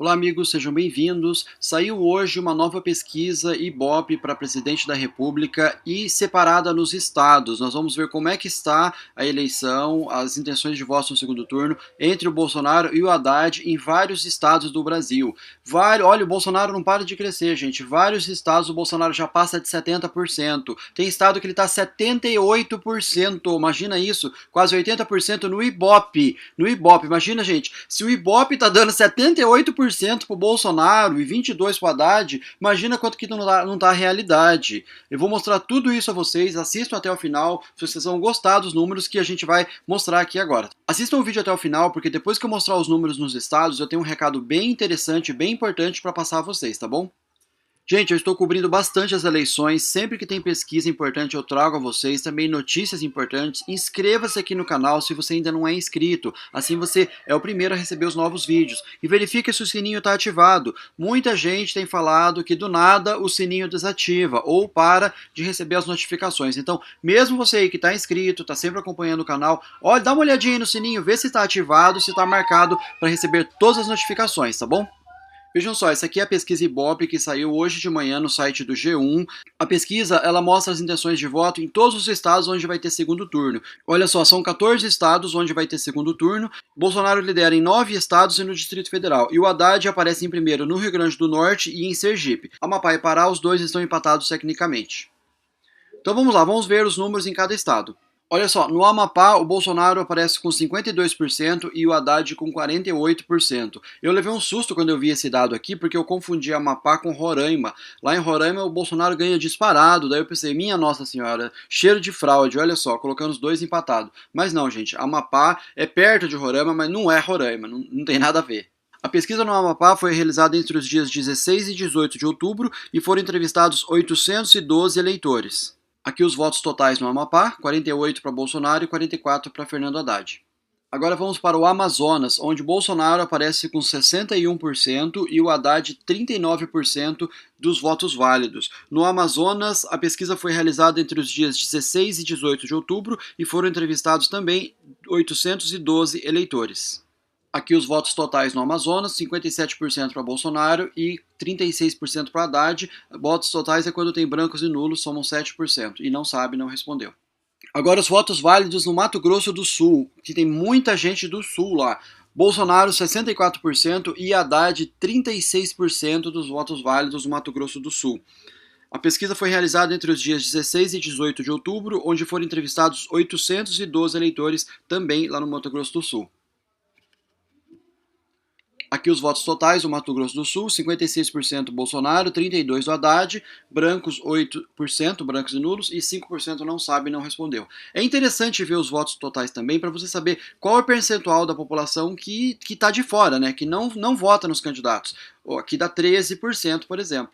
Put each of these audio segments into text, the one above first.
Olá, amigos, sejam bem-vindos. Saiu hoje uma nova pesquisa Ibope para presidente da República e separada nos estados. Nós vamos ver como é que está a eleição, as intenções de voto no segundo turno entre o Bolsonaro e o Haddad em vários estados do Brasil. Olha, o Bolsonaro não para de crescer, gente. Vários estados o Bolsonaro já passa de 70%. Tem estado que ele está 78%. Imagina isso, quase 80% no Ibope. No Ibope, imagina, gente, se o Ibope está dando 78% pro Bolsonaro e 22% pro Haddad, imagina quanto que não tá a realidade. Eu vou mostrar tudo isso a vocês, assistam até o final, se vocês vão gostar dos números que a gente vai mostrar aqui agora. Assistam o vídeo até o final, porque depois que eu mostrar os números nos estados, eu tenho um recado bem interessante, bem importante para passar a vocês, tá bom? Gente, eu estou cobrindo bastante as eleições, sempre que tem pesquisa importante eu trago a vocês, também notícias importantes. Inscreva-se aqui no canal se você ainda não é inscrito, assim você é o primeiro a receber os novos vídeos. E verifique se o sininho está ativado. Muita gente tem falado que do nada o sininho desativa ou para de receber as notificações. Então, mesmo você aí que está inscrito, está sempre acompanhando o canal, olha, dá uma olhadinha aí no sininho, vê se está ativado, se está marcado para receber todas as notificações, tá bom? Vejam só, essa aqui é a pesquisa Ibope que saiu hoje de manhã no site do G1. A pesquisa, ela mostra as intenções de voto em todos os estados onde vai ter segundo turno. Olha só, são 14 estados onde vai ter segundo turno. Bolsonaro lidera em 9 estados e no Distrito Federal. E o Haddad aparece em primeiro no Rio Grande do Norte e em Sergipe. Amapá e Pará, os dois estão empatados tecnicamente. Então vamos lá, vamos ver os números em cada estado. Olha só, no Amapá o Bolsonaro aparece com 52% e o Haddad com 48%. Eu levei um susto quando eu vi esse dado aqui, porque eu confundi Amapá com Roraima. Lá em Roraima o Bolsonaro ganha disparado, daí eu pensei, minha Nossa Senhora, cheiro de fraude, olha só, colocando os dois empatados. Mas não, gente, Amapá é perto de Roraima, mas não é Roraima, não tem nada a ver. A pesquisa no Amapá foi realizada entre os dias 16 e 18 de outubro e foram entrevistados 812 eleitores. Aqui os votos totais no Amapá, 48 para Bolsonaro e 44 para Fernando Haddad. Agora vamos para o Amazonas, onde Bolsonaro aparece com 61% e o Haddad 39% dos votos válidos. No Amazonas, a pesquisa foi realizada entre os dias 16 e 18 de outubro e foram entrevistados também 812 eleitores. Aqui os votos totais no Amazonas, 57% para Bolsonaro e 36% para Haddad. Votos totais é quando tem brancos e nulos, somam 7%. E não sabe, não respondeu. Agora os votos válidos no Mato Grosso do Sul, que tem muita gente do Sul lá. Bolsonaro 64% e Haddad 36% dos votos válidos no Mato Grosso do Sul. A pesquisa foi realizada entre os dias 16 e 18 de outubro, onde foram entrevistados 812 eleitores também lá no Mato Grosso do Sul. Aqui os votos totais, o Mato Grosso do Sul, 56% Bolsonaro, 32% do Haddad, brancos 8%, brancos e nulos, e 5% não sabe e não respondeu. É interessante ver os votos totais também, para você saber qual é o percentual da população que está de fora, né, que não vota nos candidatos. Aqui dá 13%, por exemplo.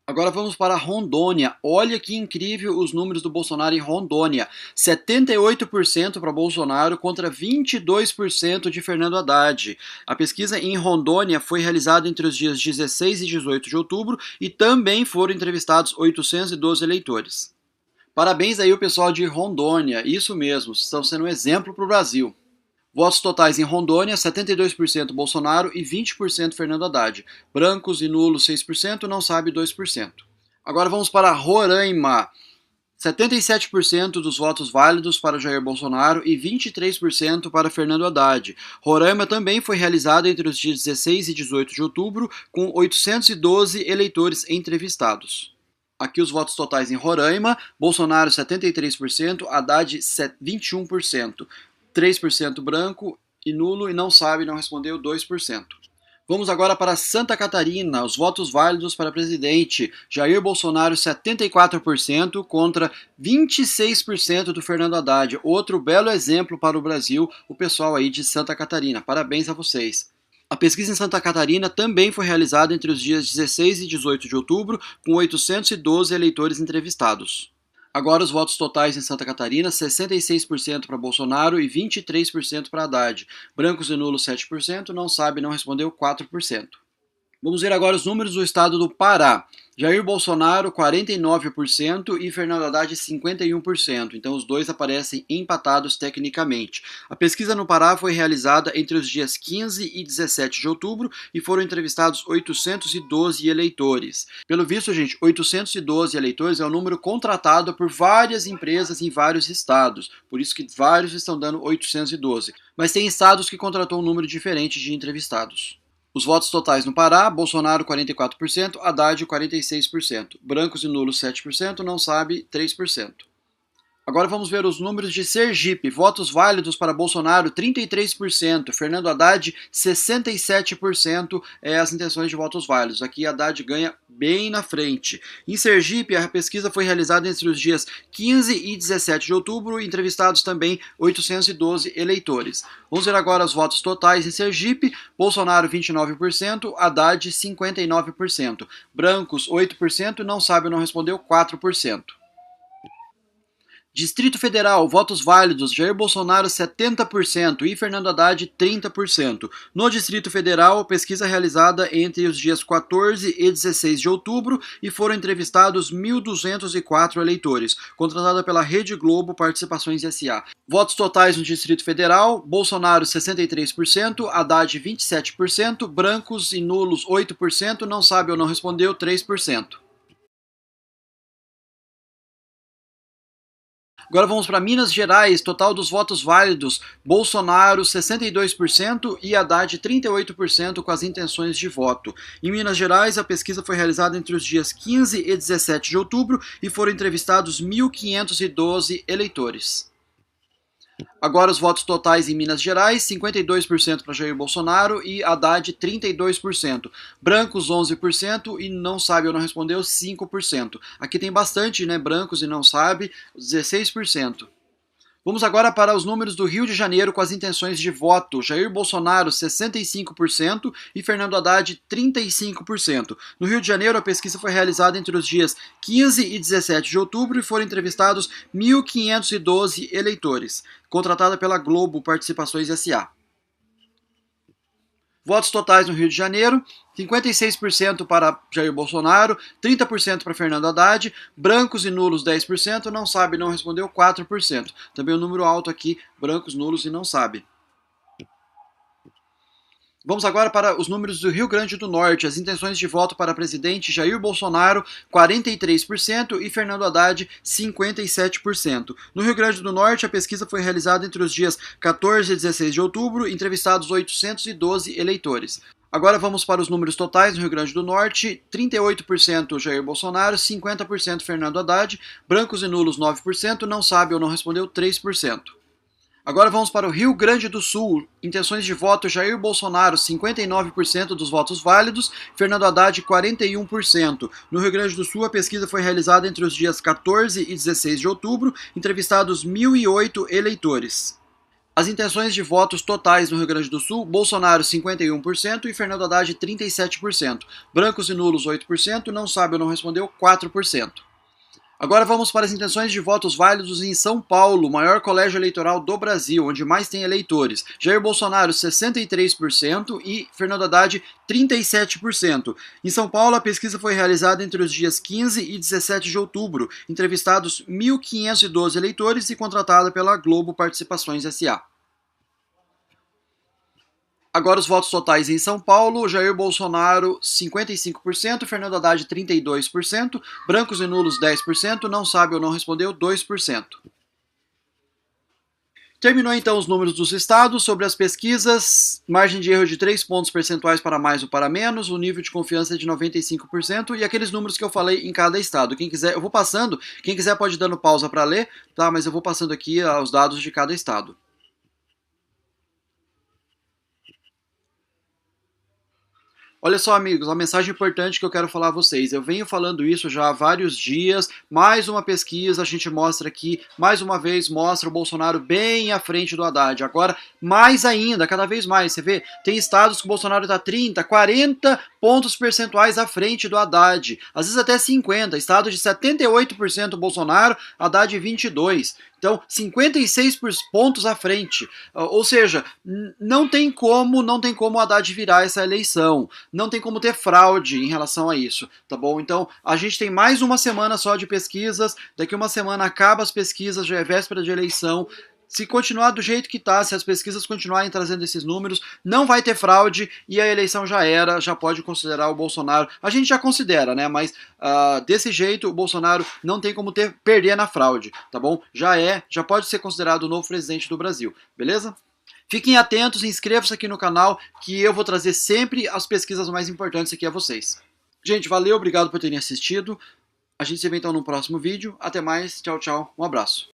Agora vamos para Rondônia. Olha que incrível os números do Bolsonaro em Rondônia. 78% para Bolsonaro contra 22% de Fernando Haddad. A pesquisa em Rondônia foi realizada entre os dias 16 e 18 de outubro e também foram entrevistados 812 eleitores. Parabéns aí o pessoal de Rondônia, isso mesmo, estão sendo um exemplo para o Brasil. Votos totais em Rondônia, 72% Bolsonaro e 20% Fernando Haddad. Brancos e nulos 6%, não sabe 2%. Agora vamos para Roraima. 77% dos votos válidos para Jair Bolsonaro e 23% para Fernando Haddad. Roraima também foi realizada entre os dias 16 e 18 de outubro, com 812 eleitores entrevistados. Aqui os votos totais em Roraima, Bolsonaro 73%, Haddad 21%. 3% branco e nulo e não sabe, não respondeu 2%. Vamos agora para Santa Catarina, os votos válidos para presidente. Jair Bolsonaro 74% contra 26% do Fernando Haddad. Outro belo exemplo para o Brasil, o pessoal aí de Santa Catarina. Parabéns a vocês. A pesquisa em Santa Catarina também foi realizada entre os dias 16 e 18 de outubro, com 812 eleitores entrevistados. Agora os votos totais em Santa Catarina, 66% para Bolsonaro e 23% para Haddad. Brancos e nulos 7%, não sabe, não respondeu 4%. Vamos ver agora os números do estado do Pará. Jair Bolsonaro, 49% e Fernando Haddad, 51%. Então, os dois aparecem empatados tecnicamente. A pesquisa no Pará foi realizada entre os dias 15 e 17 de outubro e foram entrevistados 812 eleitores. Pelo visto, gente, 812 eleitores é um número contratado por várias empresas em vários estados. Por isso que vários estão dando 812. Mas tem estados que contratou um número diferente de entrevistados. Os votos totais no Pará: Bolsonaro 44%, Haddad 46%, brancos e nulos 7%, não sabe 3%. Agora vamos ver os números de Sergipe. Votos válidos para Bolsonaro 33%, Fernando Haddad 67% as intenções de votos válidos. Aqui Haddad ganha bem na frente. Em Sergipe, a pesquisa foi realizada entre os dias 15 e 17 de outubro, entrevistados também 812 eleitores. Vamos ver agora os votos totais em Sergipe. Bolsonaro 29%, Haddad 59%, brancos 8%, não sabe ou não respondeu 4%. Distrito Federal, votos válidos, Jair Bolsonaro 70% e Fernando Haddad 30%. No Distrito Federal, pesquisa realizada entre os dias 14 e 16 de outubro e foram entrevistados 1.204 eleitores, contratada pela Rede Globo Participações S.A. Votos totais no Distrito Federal, Bolsonaro 63%, Haddad 27%, brancos e nulos 8%, não sabe ou não respondeu 3%. Agora vamos para Minas Gerais, total dos votos válidos, Bolsonaro 62% e Haddad 38% com as intenções de voto. Em Minas Gerais, a pesquisa foi realizada entre os dias 15 e 17 de outubro e foram entrevistados 1.512 eleitores. Agora os votos totais em Minas Gerais: 52% para Jair Bolsonaro e Haddad 32%. Brancos 11% e não sabe ou não respondeu 5%. Aqui tem bastante, né? Brancos e não sabe, 16%. Vamos agora para os números do Rio de Janeiro com as intenções de voto. Jair Bolsonaro, 65% e Fernando Haddad, 35%. No Rio de Janeiro, a pesquisa foi realizada entre os dias 15 e 17 de outubro e foram entrevistados 1.512 eleitores, contratada pela Globo Participações S.A. Votos totais no Rio de Janeiro: 56% para Jair Bolsonaro, 30% para Fernando Haddad, brancos e nulos 10%, não sabe, não respondeu 4%. Também um número alto aqui, brancos, nulos e não sabe. Vamos agora para os números do Rio Grande do Norte. As intenções de voto para presidente: Jair Bolsonaro, 43% e Fernando Haddad, 57%. No Rio Grande do Norte, a pesquisa foi realizada entre os dias 14 e 16 de outubro, entrevistados 812 eleitores. Agora vamos para os números totais no Rio Grande do Norte: 38% Jair Bolsonaro, 50% Fernando Haddad, brancos e nulos 9%, não sabe ou não respondeu 3%. Agora vamos para o Rio Grande do Sul. Intenções de voto: Jair Bolsonaro, 59% dos votos válidos, Fernando Haddad, 41%. No Rio Grande do Sul, a pesquisa foi realizada entre os dias 14 e 16 de outubro, entrevistados 1.008 eleitores. As intenções de votos totais no Rio Grande do Sul: Bolsonaro 51% e Fernando Haddad 37%. Brancos e nulos 8%, não sabe ou não respondeu 4%. Agora vamos para as intenções de votos válidos em São Paulo, maior colégio eleitoral do Brasil, onde mais tem eleitores. Jair Bolsonaro 63% e Fernando Haddad 37%. Em São Paulo, a pesquisa foi realizada entre os dias 15 e 17 de outubro, entrevistados 1.512 eleitores e contratada pela Globo Participações S.A. Agora os votos totais em São Paulo: Jair Bolsonaro 55%, Fernando Haddad 32%, brancos e nulos 10%, não sabe ou não respondeu 2%. Terminou então os números dos estados. Sobre as pesquisas, margem de erro de 3 pontos percentuais para mais ou para menos, o nível de confiança é de 95% e aqueles números que eu falei em cada estado. Quem quiser, eu vou passando, quem quiser pode ir dando pausa para ler, tá? Mas eu vou passando aqui os dados de cada estado. Olha só, amigos, uma mensagem importante que eu quero falar a vocês. Eu venho falando isso já há vários dias. Mais uma pesquisa, a gente mostra aqui, mais uma vez, mostra o Bolsonaro bem à frente do Haddad. Agora, mais ainda, cada vez mais. Você vê, tem estados que o Bolsonaro está 30, 40 pontos percentuais à frente do Haddad, às vezes até 50, estado de 78% Bolsonaro, Haddad 22%. Então, 56 pontos à frente. Ou seja, não tem como o Haddad virar essa eleição. Não tem como ter fraude em relação a isso, tá bom? Então, a gente tem mais uma semana só de pesquisas. Daqui uma semana acaba as pesquisas, já é véspera de eleição. Se continuar do jeito que está, se as pesquisas continuarem trazendo esses números, não vai ter fraude e a eleição já era, já pode considerar o Bolsonaro. A gente já considera, né? Mas desse jeito o Bolsonaro não tem como perder na fraude, tá bom? Já pode ser considerado o novo presidente do Brasil, beleza? Fiquem atentos, inscrevam-se aqui no canal que eu vou trazer sempre as pesquisas mais importantes aqui a vocês. Gente, valeu, obrigado por terem assistido. A gente se vê então no próximo vídeo. Até mais, tchau, tchau, um abraço.